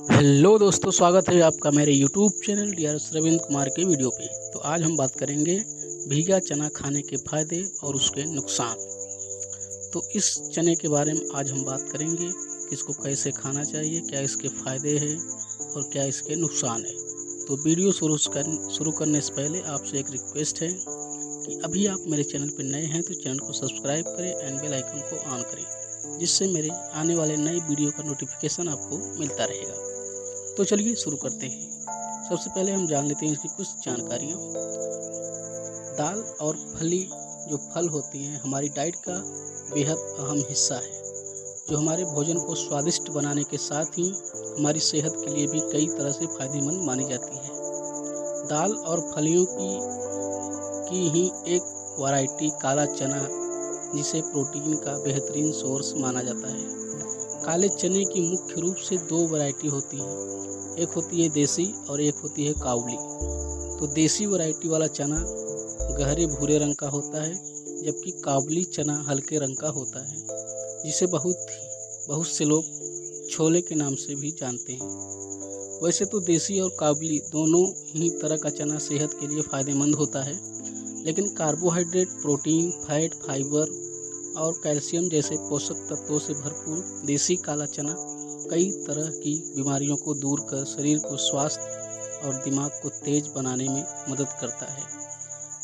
Hello दोस्तों, स्वागत है आपका मेरे YouTube channel D R Ravindra Kumar के वीडियो पे। तो आज हम बात करेंगे भीगा चना खाने के फ़ायदे और उसके नुकसान। तो इस चने के बारे में आज हम बात करेंगे कि इसको कैसे खाना चाहिए, क्या इसके फ़ायदे हैं और क्या इसके नुकसान है। तो वीडियो शुरू करने से पहले आपसे एक रिक्वेस्ट है कि अभी आप मेरे चैनल पर नए हैं तो चैनल को सब्सक्राइब करें एंड बेल आइकन को ऑन करें, जिससे मेरे आने वाले नए वीडियो का नोटिफिकेशन आपको मिलता रहेगा। तो चलिए शुरू करते हैं। सबसे पहले हम जान लेते हैं इसकी कुछ जानकारियाँ। दाल और फली जो फल होती हैं हमारी डाइट का बेहद अहम हिस्सा है, जो हमारे भोजन को स्वादिष्ट बनाने के साथ ही हमारी सेहत के लिए भी कई तरह से फायदेमंद मानी जाती है। दाल और फलियों की ही एक वैरायटी काला चना, जिसे प्रोटीन का बेहतरीन सोर्स माना जाता है। काले चने की मुख्य रूप से दो वैरायटी होती हैं, एक होती है देसी और एक होती है काबुली। तो देसी वैरायटी वाला चना गहरे भूरे रंग का होता है, जबकि काबुली चना हल्के रंग का होता है, जिसे बहुत से लोग छोले के नाम से भी जानते हैं। वैसे तो देसी और काबुली दोनों ही तरह का चना सेहत के लिए फ़ायदेमंद होता है, लेकिन कार्बोहाइड्रेट, प्रोटीन, फैट, फाइबर और कैल्शियम जैसे पोषक तत्वों से भरपूर देसी काला चना कई तरह की बीमारियों को दूर कर शरीर को स्वस्थ और दिमाग को तेज बनाने में मदद करता है।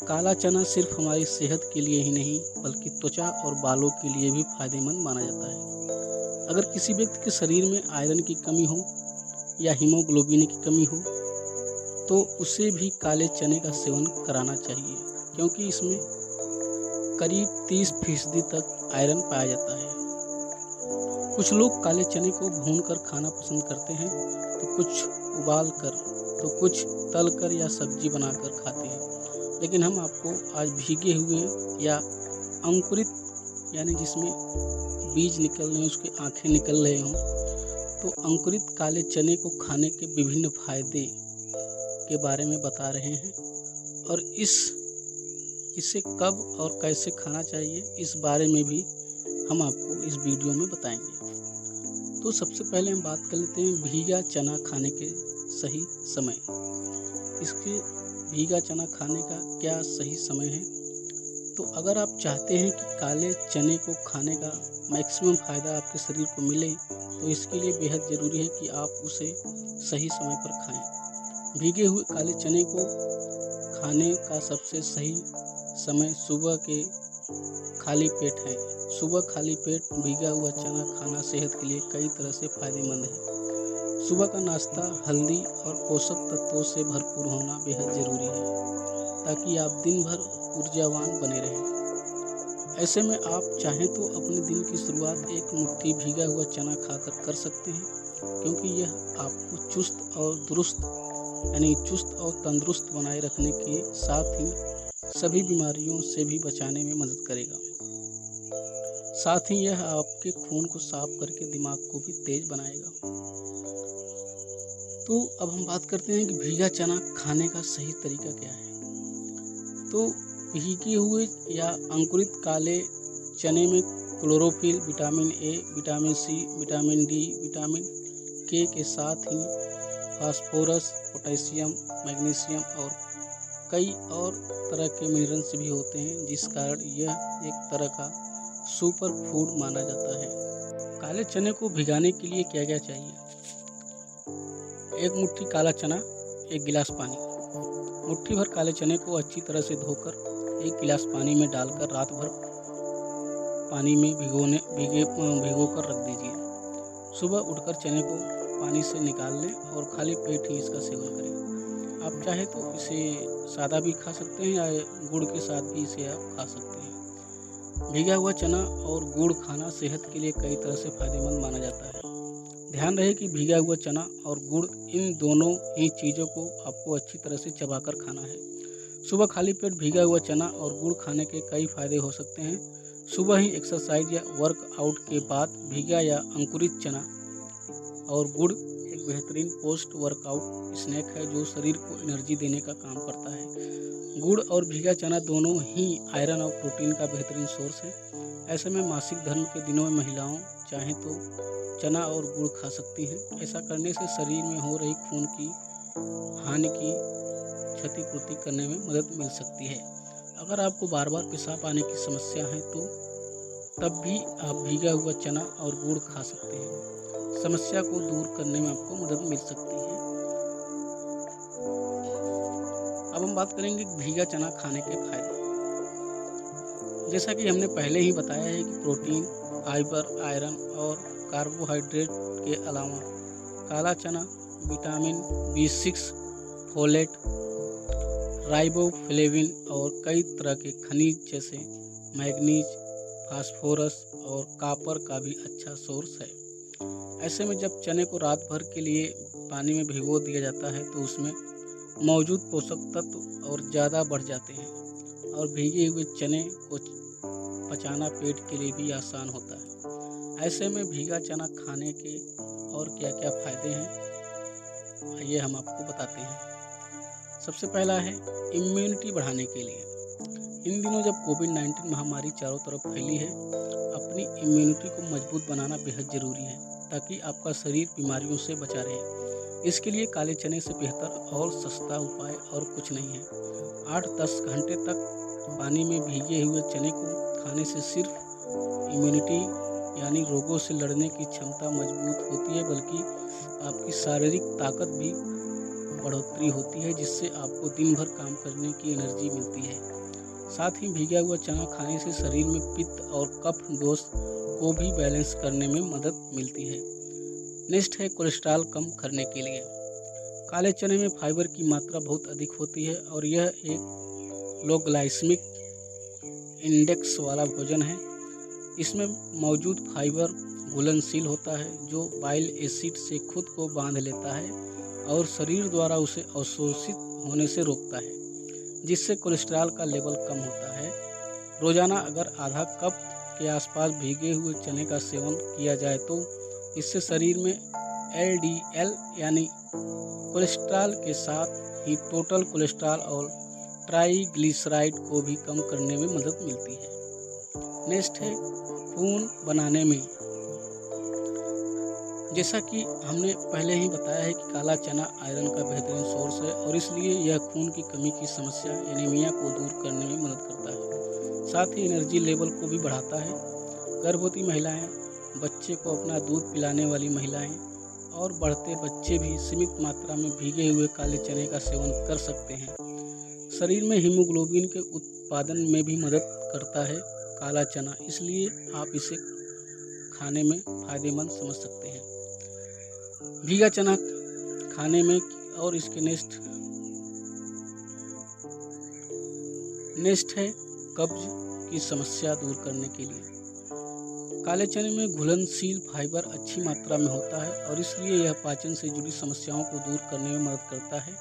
काला चना सिर्फ हमारी सेहत के लिए ही नहीं बल्कि त्वचा और बालों के लिए भी फायदेमंद माना जाता है। अगर किसी व्यक्ति के शरीर में आयरन की कमी हो या हीमोग्लोबिन की कमी हो तो उसे भी काले चने का सेवन कराना चाहिए, क्योंकि इसमें करीब 30% तक आयरन पाया जाता है। कुछ लोग काले चने को भूनकर खाना पसंद करते हैं, तो कुछ उबाल कर, तो कुछ तल कर या सब्जी बनाकर खाते हैं। लेकिन हम आपको आज भीगे हुए या अंकुरित, यानी जिसमें बीज निकल रहे हैं, उसके आँखें निकल रहे हों, तो अंकुरित काले चने को खाने के विभिन्न फायदे के बारे में बता रहे हैं और इसे कब और कैसे खाना चाहिए इस बारे में भी हम आपको इस वीडियो में बताएंगे। तो सबसे पहले हम बात कर लेते हैं भीगा चना खाने के सही समय। इसके भीगा चना खाने का क्या सही समय है? तो अगर आप चाहते हैं कि काले चने को खाने का मैक्सिमम फ़ायदा आपके शरीर को मिले, तो इसके लिए बेहद ज़रूरी है कि आप उसे सही समय पर खाएं। भीगे हुए काले चने को खाने का सबसे सही समय सुबह के खाली पेट है। सुबह खाली पेट भीगा हुआ चना खाना सेहत के लिए कई तरह से फायदेमंद है। सुबह का नाश्ता हेल्दी और पोषक तत्वों से भरपूर होना बेहद ज़रूरी है, ताकि आप दिन भर ऊर्जावान बने रहें। ऐसे में आप चाहें तो अपने दिन की शुरुआत एक मुट्ठी भीगा हुआ चना खाकर कर सकते हैं, क्योंकि यह आपको चुस्त और तंदुरुस्त बनाए रखने के साथ ही सभी बीमारियों से भी बचाने में मदद करेगा। साथ ही यह आपके खून को साफ करके दिमाग को भी तेज बनाएगा। तो अब हम बात करते हैं कि भीगा चना खाने का सही तरीका क्या है। तो भीगे हुए या अंकुरित काले चने में chlorophyll, vitamin A, vitamin C, vitamin D, vitamin के साथ ही फास्फोरस, पोटेशियम, मैग्नीशियम और कई और तरह के मिनरल्स भी होते हैं, जिस कारण यह एक तरह का सुपर फूड माना जाता है। काले चने को भिगाने के लिए क्या क्या चाहिए? एक मुट्ठी काला चना, 1 गिलास पानी। मुट्ठी भर काले चने को अच्छी तरह से धोकर 1 गिलास पानी में डालकर रात भर पानी में भिगोकर रख दीजिए। सुबह उठकर चने को पानी से निकाल लें और खाली पेट ही इसका सेवन करें। आप चाहे तो इसे सादा भी खा सकते हैं या गुड़ के साथ भी इसे आप खा सकते हैं। भीगा हुआ चना और गुड़ खाना सेहत के लिए कई तरह से फायदेमंद माना जाता है। ध्यान रहे कि भीगा हुआ चना और गुड़, इन दोनों ही चीज़ों को आपको अच्छी तरह से चबाकर खाना है। सुबह खाली पेट भीगा हुआ चना और गुड़ खाने के कई फायदे हो सकते हैं। सुबह ही एक्सरसाइज या वर्कआउट के बाद भीगा या अंकुरित चना और गुड़ एक बेहतरीन पोस्ट वर्कआउट स्नैक है, जो शरीर को एनर्जी देने का काम करता है। गुड़ और भीगा चना दोनों ही आयरन और प्रोटीन का बेहतरीन सोर्स है। ऐसे में मासिक धर्म के दिनों में महिलाओं चाहें तो चना और गुड़ खा सकती हैं। ऐसा करने से शरीर में हो रही खून की हानि की क्षतिपूर्ति करने में मदद मिल सकती है। अगर आपको बार बार पेशाब आने की समस्या है तो तब भी आप भीगा हुआ चना और गुड़ खा सकते हैं। समस्या को दूर करने में आपको मदद मिल सकती है। अब हम बात करेंगे भीगा चना खाने के फायदे। जैसा कि हमने पहले ही बताया है कि प्रोटीन, फाइबर, आयरन और कार्बोहाइड्रेट के अलावा काला चना विटामिन B6, फोलेट, राइबोफ्लेविन और कई तरह के खनिज जैसे मैग्नीज, फास्फोरस और कॉपर का भी अच्छा सोर्स है। ऐसे में जब चने को रात भर के लिए पानी में भिगो दिया जाता है तो उसमें मौजूद पोषक तत्व और ज़्यादा बढ़ जाते हैं और भीगे हुए चने को पचाना पेट के लिए भी आसान होता है। ऐसे में भीगा चना खाने के और क्या क्या फायदे हैं आइए हम आपको बताते हैं। सबसे पहला है इम्यूनिटी बढ़ाने के लिए। इन दिनों जब कोविड-19 महामारी चारों तरफ फैली है, अपनी इम्यूनिटी को मजबूत बनाना बेहद ज़रूरी है ताकि आपका शरीर बीमारियों से बचा रहे। इसके लिए काले चने से बेहतर और सस्ता उपाय और कुछ नहीं है। 8-10 घंटे तक पानी में भीगे हुए चने को खाने से सिर्फ इम्यूनिटी यानी रोगों से लड़ने की क्षमता मजबूत होती है, बल्कि आपकी शारीरिक ताकत भी बढ़ोतरी होती है, जिससे आपको दिन भर काम करने की एनर्जी मिलती है। साथ ही भीगा हुआ चना खाने से शरीर में पित्त और कफ दोष को भी बैलेंस करने में मदद मिलती है। नेक्स्ट है कोलेस्ट्रॉल कम करने के लिए। काले चने में फाइबर की मात्रा बहुत अधिक होती है और यह एक लो ग्लाइसेमिक इंडेक्स वाला भोजन है। इसमें मौजूद फाइबर घुलनशील होता है जो बाइल एसिड से खुद को बांध लेता है और शरीर द्वारा उसे अवशोषित होने से रोकता है, जिससे कोलेस्ट्रॉल का लेवल कम होता है। रोजाना अगर आधा कप के आसपास भीगे हुए चने का सेवन किया जाए तो इससे शरीर में LDL यानी कोलेस्ट्रॉल के साथ ही टोटल कोलेस्ट्रॉल और ट्राइग्लिसराइड को भी कम करने में मदद मिलती है। नेक्स्ट है खून बनाने में। जैसा कि हमने पहले ही बताया है कि काला चना आयरन का बेहतरीन सोर्स है और इसलिए यह खून की कमी की समस्या एनीमिया को दूर करने में मदद करता है। साथ ही एनर्जी लेवल को भी बढ़ाता है। गर्भवती महिलाएं, बच्चे को अपना दूध पिलाने वाली महिलाएं और बढ़ते बच्चे भी सीमित मात्रा में भीगे हुए काले चने का सेवन कर सकते हैं। शरीर में हीमोग्लोबिन के उत्पादन में भी मदद करता है काला चना, इसलिए आप इसे खाने में फायदेमंद समझ सकते हैं। भीगा चना खाने में और इसके नेक्स्ट है कब्ज की समस्या दूर करने के लिए। काले चने में घुलनशील फाइबर अच्छी मात्रा में होता है और इसलिए यह पाचन से जुड़ी समस्याओं को दूर करने में मदद करता है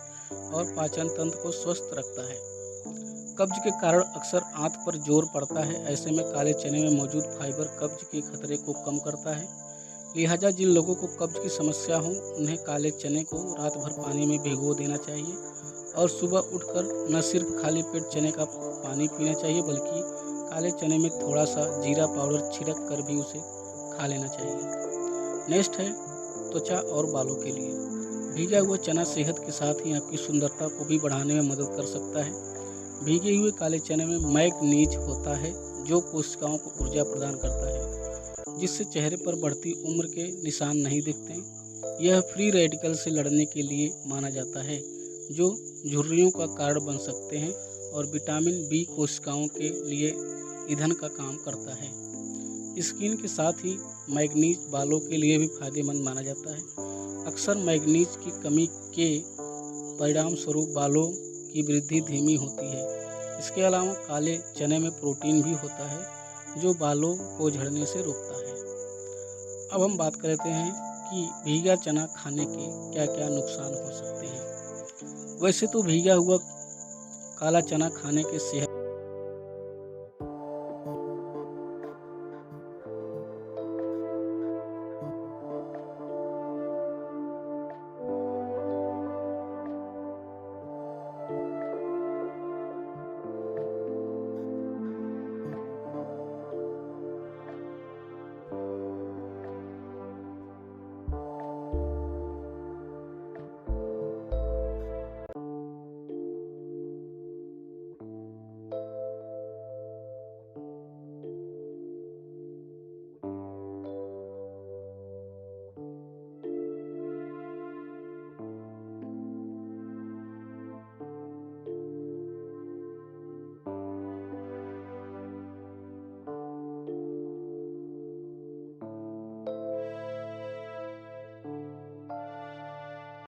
और पाचन तंत्र को स्वस्थ रखता है। कब्ज के कारण अक्सर आंत पर जोर पड़ता है। ऐसे में काले चने में मौजूद फाइबर कब्ज के खतरे को कम करता है। लिहाजा जिन लोगों को कब्ज की समस्या हो उन्हें काले चने को रात भर पानी में भिगो देना चाहिए और सुबह उठकर न सिर्फ खाली पेट चने का पानी पीना चाहिए बल्कि काले चने में थोड़ा सा जीरा पाउडर छिड़क कर भी उसे खा लेना चाहिए। नेक्स्ट है त्वचा और बालों के लिए। भीगा हुआ चना सेहत के साथ ही आपकी सुंदरता को भी बढ़ाने में मदद कर सकता है। भीगे हुए काले चने में मैग्नीज होता है जो कोशिकाओं को ऊर्जा प्रदान करता है, जिससे चेहरे पर बढ़ती उम्र के निशान नहीं दिखते। यह फ्री रेडिकल से लड़ने के लिए माना जाता है जो झुर्रियों का कारण बन सकते हैं और विटामिन B कोशिकाओं के लिए ईंधन का काम करता है। स्किन के साथ ही मैग्नीज बालों के लिए भी फायदेमंद माना जाता है। अक्सर मैग्नीज की कमी के परिणाम स्वरूप बालों की वृद्धि धीमी होती है। इसके अलावा काले चने में प्रोटीन भी होता है जो बालों को झड़ने से रोकता है। अब हम बात करते हैं कि भीगा चना खाने के क्या क्या नुकसान हो सकते हैं। वैसे तो भीगा हुआ काला चना खाने के सेहत